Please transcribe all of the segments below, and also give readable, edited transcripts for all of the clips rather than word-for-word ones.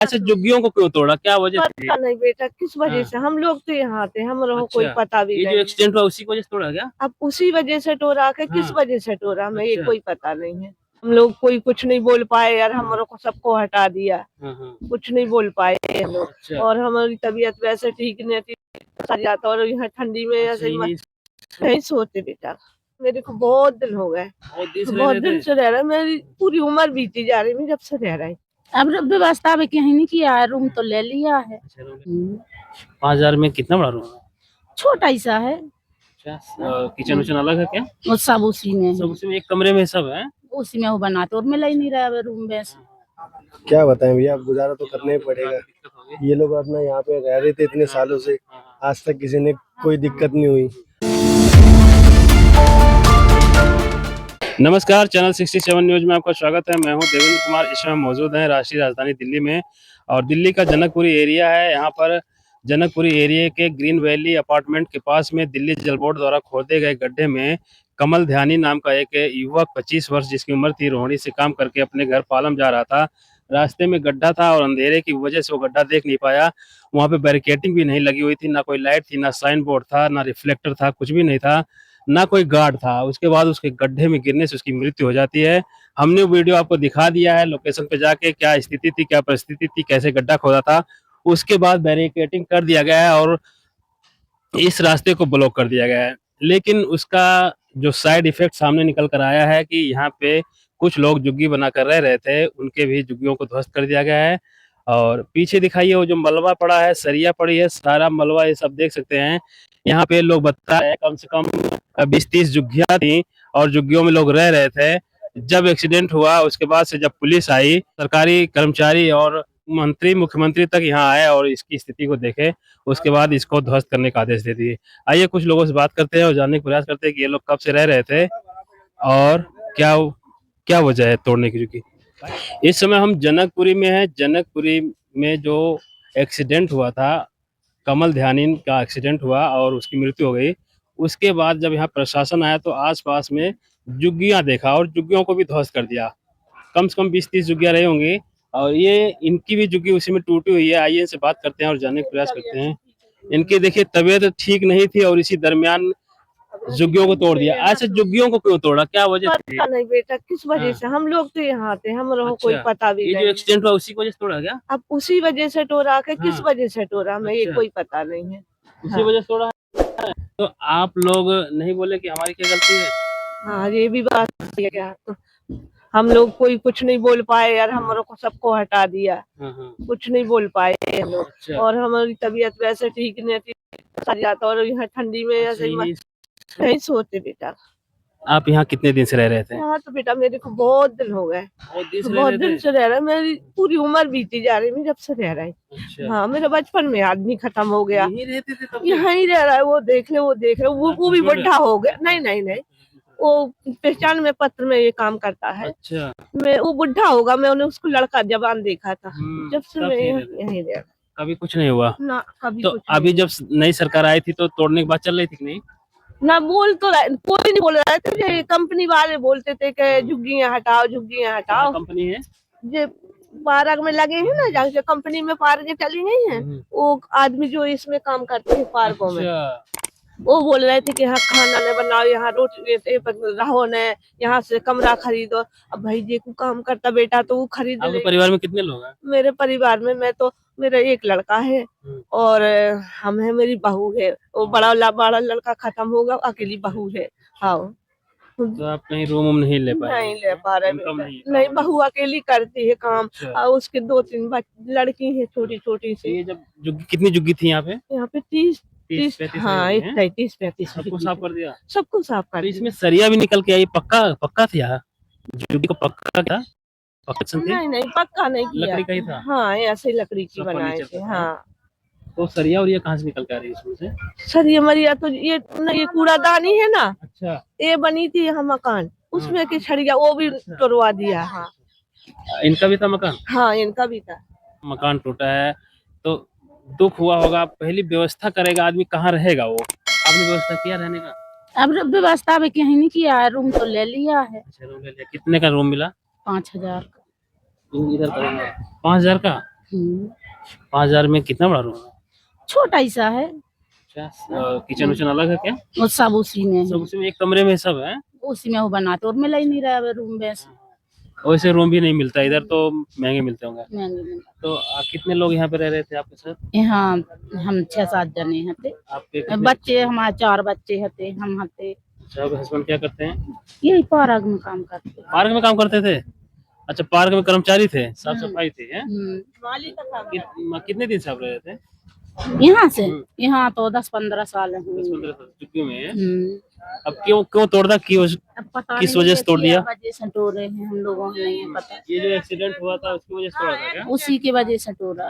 अच्छा, झुग्गियों को क्यों तोड़ा, क्या वजह थी? पता नहीं बेटा किस वजह से। हम लोग तो यहाँ थे, हम लोगों को कोई अच्छा, पता भी ये जो नहीं है। एक्सीडेंट हुआ उसी की वजह से तोड़ा क्या? अब उसी वजह से टोरा के किस हाँ। वजह से टोरा हमें ये अच्छा। कोई पता नहीं है। हम लोग कोई कुछ नहीं बोल पाए यार, हम लोग को सबको हटा दिया। हाँ। कुछ नहीं बोल पाए हम लोग। अच्छा। और हमारी तबीयत वैसे ठीक नहीं थी, जाता और यहाँ ठंडी में अच्छा, ऐसे ही यही नहीं सोते बेटा। मेरे को बहुत दिन हो गए, बहुत दिन से रह रहा है। मेरी पूरी उम्र बीती जा रही है जब से रह रहा है। अब व्यवस्था भी कहीं नहीं किया है, रूम तो ले लिया है। 5,000 में कितना बड़ा रूम है? छोटा ही सा है। अच्छा, किचन विचन अलग है क्या? वो सब उसी में सब उसी में एक कमरे में सब है? उसी में वो बनाते और मिला ही नहीं रहा है रूम में। क्या बताएं भैया, अब गुजारा तो करना ही पड़ेगा। ये लोग अपना यहाँ पे रह रहे थे इतने सालों से, आज तक किसी ने कोई दिक्कत नहीं हुई। नमस्कार, चैनल 67 न्यूज में आपका स्वागत है। मैं हूं देवेंद्र कुमार। इस समय मौजूद हैं राष्ट्रीय राजधानी दिल्ली में और दिल्ली का जनकपुरी एरिया है। यहाँ पर जनकपुरी एरिया के ग्रीन वैली अपार्टमेंट के पास में दिल्ली जल बोर्ड द्वारा खोदे गए गड्ढे में कमल ध्यानी नाम का एक युवक 25 वर्ष जिसकी उम्र थी, रोहिणी से काम करके अपने घर पालम जा रहा था। रास्ते में गड्ढा था और अंधेरे की वजह से वो गड्ढा देख नहीं पाया। वहाँ पे बैरिकेटिंग भी नहीं लगी हुई थी, ना कोई लाइट थी, ना साइन बोर्ड था, ना रिफ्लेक्टर था, कुछ भी नहीं था, ना कोई गार्ड था। उसके बाद उसके गड्ढे में गिरने से उसकी मृत्यु हो जाती है। हमने वीडियो आपको दिखा दिया है, लोकेशन पे जाके क्या स्थिति थी, क्या परिस्थिति थी, कैसे गड्ढा खोदा था। उसके बाद बैरिकेटिंग कर दिया गया है और इस रास्ते को ब्लॉक कर दिया गया है। लेकिन उसका जो साइड इफेक्ट सामने निकल कर आया है कि यहाँ पे कुछ लोग झुग्गी बनाकर रह रहे थे, उनके भी झुग्गियों को ध्वस्त कर दिया गया है। और पीछे दिखाइए वो जो मलबा पड़ा है, सरिया पड़ी है, सारा मलबा ये सब देख सकते हैं। यहाँ पे लोग बता रहे हैं कम से कम 20-30 झुग्गियां थी और झुग्गियों में लोग रह रहे थे। जब एक्सीडेंट हुआ उसके बाद से जब पुलिस आई, सरकारी कर्मचारी और मंत्री, मुख्यमंत्री तक यहाँ आए और इसकी स्थिति को देखे, उसके बाद इसको ध्वस्त करने का आदेश दे दिए। आइए कुछ लोगों से बात करते हैं और जानने का प्रयास करते हैं कि ये लोग कब से रह रहे थे और क्या क्या वजह है तोड़ने की झुग्गी। इस समय हम जनकपुरी में हैं। जनकपुरी में जो एक्सीडेंट हुआ था, कमल ध्यानी का एक्सीडेंट हुआ और उसकी मृत्यु हो गई। उसके बाद जब यहाँ प्रशासन आया तो आसपास में झुग्गियां देखा और झुग्गियों को भी ध्वस्त कर दिया। कम से कम 20-30 झुग्गियां रही होंगी और ये इनकी भी झुग्गी उसी में टूटी हुई है। आइए इनसे बात करते हैं और जानने का प्रयास करते हैं। इनकी देखिए तबीयत ठीक नहीं थी और इसी दरमियान झुग्गियों को तोड़ दिया। अच्छा, झुग्गियों को क्यों तोड़ा, क्या वजह थी? पता नहीं बेटा किस वजह से। हम लोग तो यहाँ थे, हम लोगों को कोई पता भी ये नहीं जो है। एक्सीडेंट हुआ उसी की वजह से तोड़ा क्या? अब उसी वजह से टोरा के किस हाँ। वजह से टोरा हमें ये अच्छा। कोई पता नहीं है। उसी वजह से तोड़ा है। तो आप लोग नहीं बोले कि हमारी क्या गलती है? हाँ ये भी बात है क्या। तो हम लोग कोई कुछ नहीं बोल पाए यार, हम लोग को सबको हटा दिया। हाँ। कुछ नहीं बोल पाए हम लोग। अच्छा। और हमारी तबीयत वैसे ठीक नहीं थी, जाता और यहाँ ठंडी में ऐसे ही नहीं सोते बेटा। आप यहाँ कितने दिन से रह रहे थे? यहाँ तो बेटा मेरे को बहुत दिन हो गए, बहुत दिन से रह रहा है। मेरी पूरी उम्र बीती जा रही है जब से रह रहा है। अच्छा। हाँ मेरा बचपन में आदमी खत्म हो गया, यहीं रहते थे तब? यहाँ ही रह रहा है। वो देख ले, वो देख ले, वो भी बुढ़ा हो गया। नहीं, वो पहचान में पत्र में ये काम करता है। अच्छा। मैं वो बुढ़ा होगा, मैंने उसको लड़का जवान देखा था, जब से मैं यहीं रह। कभी कुछ नहीं हुआ ना कभी तो कुछ अभी जब नई सरकार आई थी तो तोड़ने की बात चल रही थी कि नहीं? ना बोल तो कोई नहीं बोल रहा था। ये कंपनी वाले बोलते थे कि झुग्गियां हटाओ, झुग्गियां हटाओ। कंपनी है जो पार्क में लगे हैं ना, जहाँ से कंपनी में पार्क चली गई हैं, वो आदमी जो इसमें काम करते हैं पार्कों में, वो बोल रहे थे कि यहाँ खाना न बनाओ, यहाँ रोटी रहो न, यहाँ से कमरा खरीदो। अब भाई जी को काम करता बेटा तो वो खरीद ले। परिवार में कितने लोग हैं? मेरे परिवार में मैं तो, मेरा एक लड़का है और हम है, मेरी बहू है। वो बड़ा लड़का खत्म होगा, अकेली बहू है। हाँ तो आप कहीं रूम नहीं ले पाए? नहीं ले पा रहे बेटा। नहीं, बहू अकेली करती है काम। और उसके 2-3 लड़की है छोटी छोटी सी। ये जब झुग्गी, कितनी झुग्गी थी यहाँ पे? यहाँ पे 30 हाँ 30-35 सबको साफ कर दिया? सबको साफ कर तो दिया। इसमें सरिया भी निकल के आई, पक्का था यहाँ झुग्गी को? पक्का था? नहीं पक्का नहीं किया, लकड़ी का ही था? हाँ ऐसे लकड़ी की बनाए थे। हाँ तो सरिया और ये कहाँ से निकल के आ रही है इसमें से? सरिया मरिया तो ये कूड़ादानी है ना। अच्छा। ये बनी थी यहाँ मकान, उसमें की छड़िया वो भी तोड़वा दिया। हाँ इनका भी था मकान? हाँ इनका भी था। मकान टूटा है तो दुख हुआ होगा। पहली व्यवस्था करेगा आदमी, कहाँ रहेगा वो? आपने व्यवस्था किया रहने का? अब व्यवस्था भी कहीं नहीं किया है, रूम तो ले लिया है। अच्छा, रूम ले लिया। कितने का रूम मिला? 5,000 का। इधर 5,000 का? 5,000 में कितना बड़ा रूम है? छोटा ही सा है, अच्छा, किचन विचन अलग है क्या? वो सब उसी में सब है। उसमें एक कमरे में सब है? उसी में वो बनाते और मिला ही नहीं रहा है रूम में वैसे रूम भी नहीं मिलता इधर तो, महंगे मिलते होंगे। महंगे में। तो कितने लोग यहाँ पे रह रहे थे आपके साथ? यहाँ हम 6-7 जने हते, आपके कितने बच्चे हमारे 4 बच्चे हते, हम हते। अच्छा, आपके हस्बैंड क्या करते हैं? यही पार्क में काम करते। पार्क में काम करते थे? अच्छा, पार्क में कर्मचारी थे, साफ सफाई थी हैं? कितने दिन से आप रह रहे थे? यहाँ से यहाँ तो 10-15 साल है। 10-15 साल चुकी में। अब क्यों क्यों तोड़ क्यों, अब पता किस नहीं वजह से तोड़ दिया? वजह से तोड़े हैं, हम लोगों को नहीं है पता। ये जो एक्सीडेंट हुआ था उसकी वजह से तोड़ा था क्या? उसी की वजह से तोड़ा।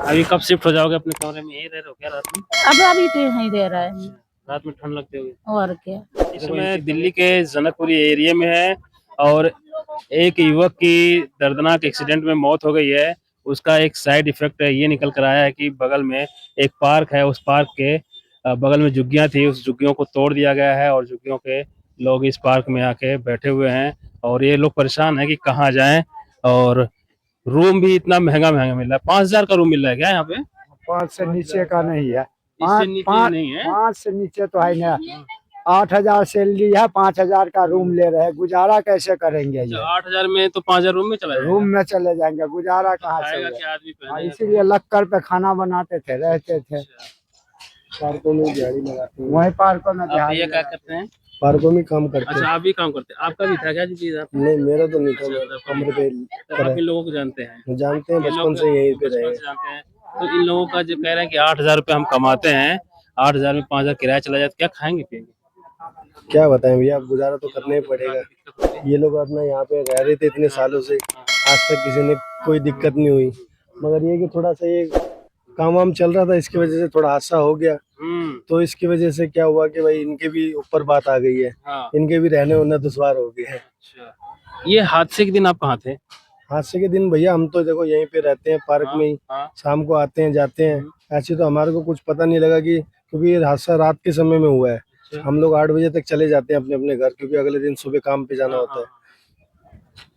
अभी कब शिफ्ट हो जाओगे अपने कमरे में? यही रह रहे हो क्या रात में? अब अभी तो यहीं रह रहा है। रात में ठंड लगती होगी। और क्या। इस समय दिल्ली के जनकपुरी एरिया में है और एक युवक की दर्दनाक एक्सीडेंट में मौत हो गई है। उसका एक साइड इफेक्ट ये निकल कर आया है कि बगल में एक पार्क है, उस पार्क के बगल में झुग्गियां थी, उस झुग्गियों को तोड़ दिया गया है और झुग्गियों के लोग इस पार्क में आके बैठे हुए हैं और ये लोग परेशान है कि कहाँ जाएं। और रूम भी इतना महंगा महंगा मिल रहा है। 5,000 का रूम मिल रहा है क्या यहाँ पे? 5 से नीचे का नहीं है। इससे नीचे नहीं है? 5 से नीचे तो है ना। 8,000 सैलरी है, 5,000 का रूम ले रहे हैं, गुजारा कैसे करेंगे ये? 8,000 में तो 5,000 रूम में चला जाएगा। रूम में चले जाएंगे, गुजारा कहाँ से खाएगा होगा? क्या आदमी हाँ, पहने? इसीलिए लक्कर पे खाना बनाते थे, रहते थे। पार्कों में दिहाड़ी लगाते हैं। वहीं पार्कों में आप दिहाड़ी ये क्या करते हैं? पार्कों में काम करते अच्छा, हैं। आप भी काम करते हैं? आपका भी था क्या जी चीज? आप नहीं, मेरा तो नहीं था, मेरा कमरे पे तो आप इन लोगों को जानते हैं? जानते हैं, ये बचपन लोग से यहीं पे बचपन रहे। से जानते हैं। तो इन लोगों का जो कह रहे हैं कि 8,000 रुपये हम कमाते हैं, 8,000 में 5,000 किराया चला जाए तो क्या खाएंगे पिएंगे? क्या बताएं भैया, अब गुजारा तो करना ही पड़ेगा। ये लोग अपना यहाँ पे रह रहे थे इतने सालों से, आज तक किसी ने कोई दिक्कत नहीं हुई। मगर ये कि थोड़ा सा ये काम वाम चल रहा था, इसकी वजह से थोड़ा हादसा हो गया। तो इसकी वजह से क्या हुआ कि भाई इनके भी ऊपर बात आ गई है। हाँ। इनके भी रहने होना दुश्वार हो गया है। अच्छा, ये हादसे के दिन आप कहाँ थे? हादसे के दिन भैया हम तो देखो यहीं पे रहते हैं, पार्क में ही। हाँ। शाम को आते हैं जाते हैं। ऐसे तो हमारे को कुछ पता नहीं लगा कि, क्योंकि ये हादसा रात के समय में हुआ है। हम लोग 8 बजे तक चले जाते हैं अपने अपने घर, क्योंकि अगले दिन सुबह काम पे जाना होता है।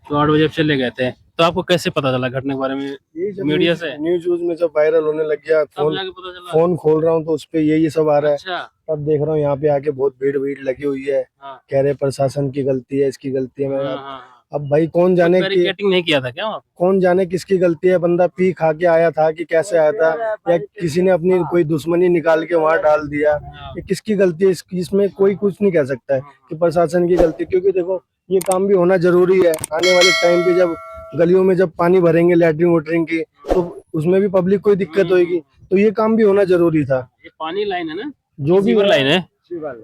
तो 8 बजे चले गए थे, तो आपको कैसे पता चला घटना के बारे में? यही जब मीडिया से? न्यूज में जब वायरल होने लग गया, तब जाके पता चला? फोन खोल रहा हूँ तो उस पे यही सब आ रहा है। अच्छा। तब देख रहा हूँ यहाँ पे आके बहुत भीड़ लगी हुई है। हाँ। कह रहे प्रशासन की गलती है, इसकी गलती है। हाँ। अब भाई कौन जाने कि बैरिकेडिंग नहीं किया था क्या वहाँ पे? कौन जाने किसकी गलती है। बंदा पी खा के आया था कि कैसे आया था, या किसी ने अपनी कोई दुश्मनी निकाल के वहाँ डाल दिया, ये किसकी गलती है? इसमें कोई कुछ नहीं कह सकता है कि प्रशासन की गलती, क्योंकि देखो ये काम भी होना जरूरी है। आने वाले टाइम पे जब गलियों में जब पानी भरेंगे लैट्रिन वोटरिंग की, तो उसमें भी पब्लिक को दिक्कत होगी, तो ये काम भी होना जरूरी था। ये पानी लाइन है ना, जो भी सीवर लाइन है, सीवर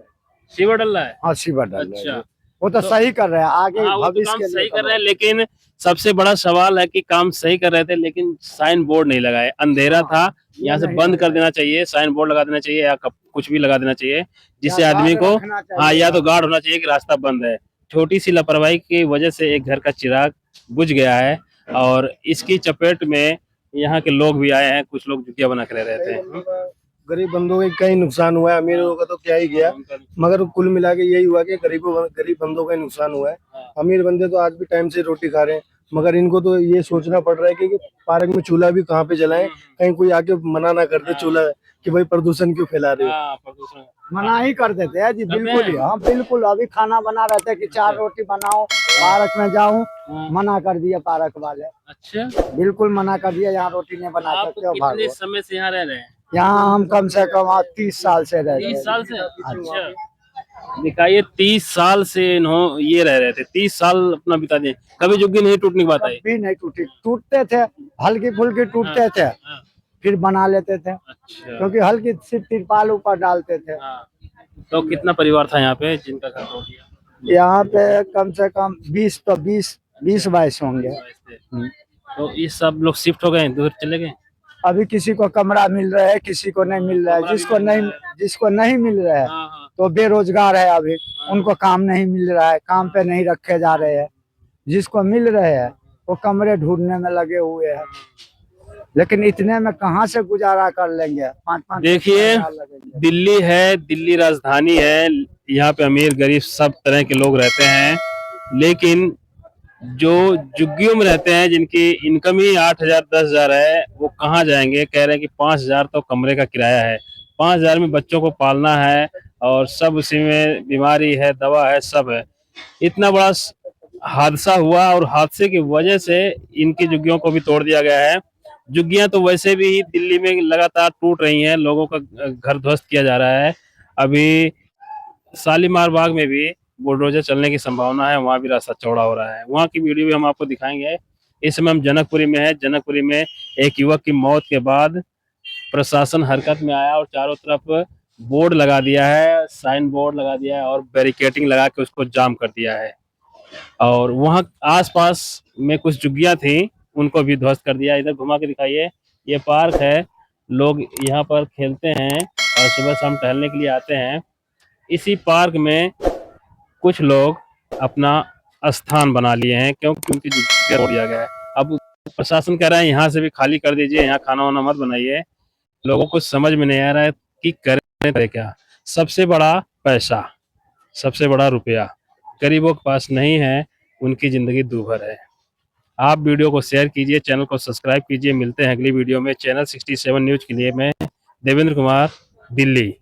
सीवर डल रहा है। हाँ, सीवर डाल रहे हैं। अच्छा, वो तो सही कर रहे हैं, आगे हाँ, वो तो भविष्य काम के सही लिए कर रहे हैं, लेकिन सबसे बड़ा सवाल है कि काम सही कर रहे थे लेकिन साइन बोर्ड नहीं लगाए। अंधेरा था, यहाँ से बंद कर देना चाहिए, साइन बोर्ड लगा देना चाहिए या कुछ भी लगा देना चाहिए, जिससे या आदमी गार्ड को, रखना चाहिए। हाँ, या तो गार्ड होना चाहिए कि रास्ता बंद है। छोटी सी लापरवाही की वजह से एक घर का चिराग बुझ गया है और इसकी चपेट में यहाँ के लोग भी आए हैं। कुछ लोग जुतिया बना के रह रहे थे। गरीब बंदों का कहीं नुकसान हुआ है, अमीरों का तो क्या ही गया, मगर कुल मिला के यही हुआ कि गरीब बंदों का ही नुकसान हुआ है। अमीर बंदे तो आज भी टाइम से रोटी खा रहे हैं, मगर इनको तो ये सोचना पड़ रहा है कि पार्क में चूल्हा भी कहाँ पे जलाएं, कहीं कोई आके मना ना कर दे चूल्हा कि भाई प्रदूषण क्यों फैला रहे हो। मना ही कर देते हैं जी, बिल्कुल ही। हाँ बिल्कुल, अभी खाना बना रहे थे कि 4 रोटी बनाओ, पार्क में जाऊं, मना कर दिया पार्क वाले। अच्छा, बिल्कुल मना कर दिया, यहाँ रोटी नहीं बना आप सकते हो, कितने भागो। समय से यहाँ रह रहे हैं? यहाँ हम कम से कम 30 साल से रहते 30 हैं। साल से? अच्छा, दिखाइए 30 साल से ये रह रहे थे, 30 साल अपना बिता दिए, कभी झुग्गी नहीं टूटने की बात आई? भी नहीं टूटी, टूटते थे हल्की फुल्की टूटते थे, फिर बना लेते थे, अच्छा, क्योंकि हल्की सिर्फ तिरपाल ऊपर डालते थे। तो कितना परिवार था यहाँ पे जिनका घर टूट गया? यहाँ पे कम से कम 20-22 होंगे। तो ये सब लोग शिफ्ट हो गए, दूर चले गए? अभी किसी को कमरा मिल रहा है, किसी को नहीं मिल रहा है। जिसको नहीं मिल रहा है तो बेरोजगार है, अभी उनको काम नहीं मिल रहा है, काम पे नहीं रखे जा रहे हैं। जिसको मिल रहे हैं वो कमरे ढूंढने में लगे हुए हैं, लेकिन इतने में कहाँ से गुजारा कर लेंगे? 5-5 देखिए, दिल्ली है, दिल्ली राजधानी है, यहाँ पे अमीर गरीब सब तरह के लोग रहते हैं, लेकिन जो झुग्गियों में रहते हैं, जिनकी इनकम ही 8,000 10,000 है, वो कहाँ जाएंगे। कह रहे हैं कि 5,000 तो कमरे का किराया है, 5,000 में बच्चों को पालना है और सब उसी में, बीमारी है, दवा है, सब है। इतना बड़ा हादसा हुआ और हादसे की वजह से इनकी झुग्गियों को भी तोड़ दिया गया है। झुग्गियां तो वैसे भी दिल्ली में लगातार टूट रही हैं, लोगों का घर ध्वस्त किया जा रहा है। अभी शालीमार बाग में भी बुलडोजर चलने की संभावना है, वहां भी रास्ता चौड़ा हो रहा है। वहां की वीडियो भी हम आपको दिखाएंगे। इस समय हम जनकपुरी में है। जनकपुरी में एक युवक की मौत के बाद प्रशासन हरकत में आया और चारों तरफ बोर्ड लगा दिया है, साइन बोर्ड लगा दिया है और बैरिकेटिंग लगा के उसको जाम कर दिया है। और वहां आसपास में कुछ झुग्गियां थी, उनको भी ध्वस्त कर दिया। इधर घुमा के दिखाइए, ये पार्क है, लोग यहाँ पर खेलते हैं और सुबह शाम टहलने के लिए आते हैं। इसी पार्क में कुछ लोग अपना स्थान बना लिए हैं, क्योंकि उनकी झुग्गियां तोड़ दिया गया है। अब प्रशासन कह रहा है यहाँ से भी खाली कर दीजिए, यहाँ खाना वाना मत बनाइए। लोगों को समझ में नहीं आ रहा है कि करें क्या। सबसे बड़ा पैसा, सबसे बड़ा रुपया गरीबों के पास नहीं है, उनकी जिंदगी दूभर है। आप वीडियो को शेयर कीजिए, चैनल को सब्सक्राइब कीजिए। मिलते हैं अगली वीडियो में। चैनल 67 न्यूज के लिए मैं देवेंद्र कुमार, दिल्ली।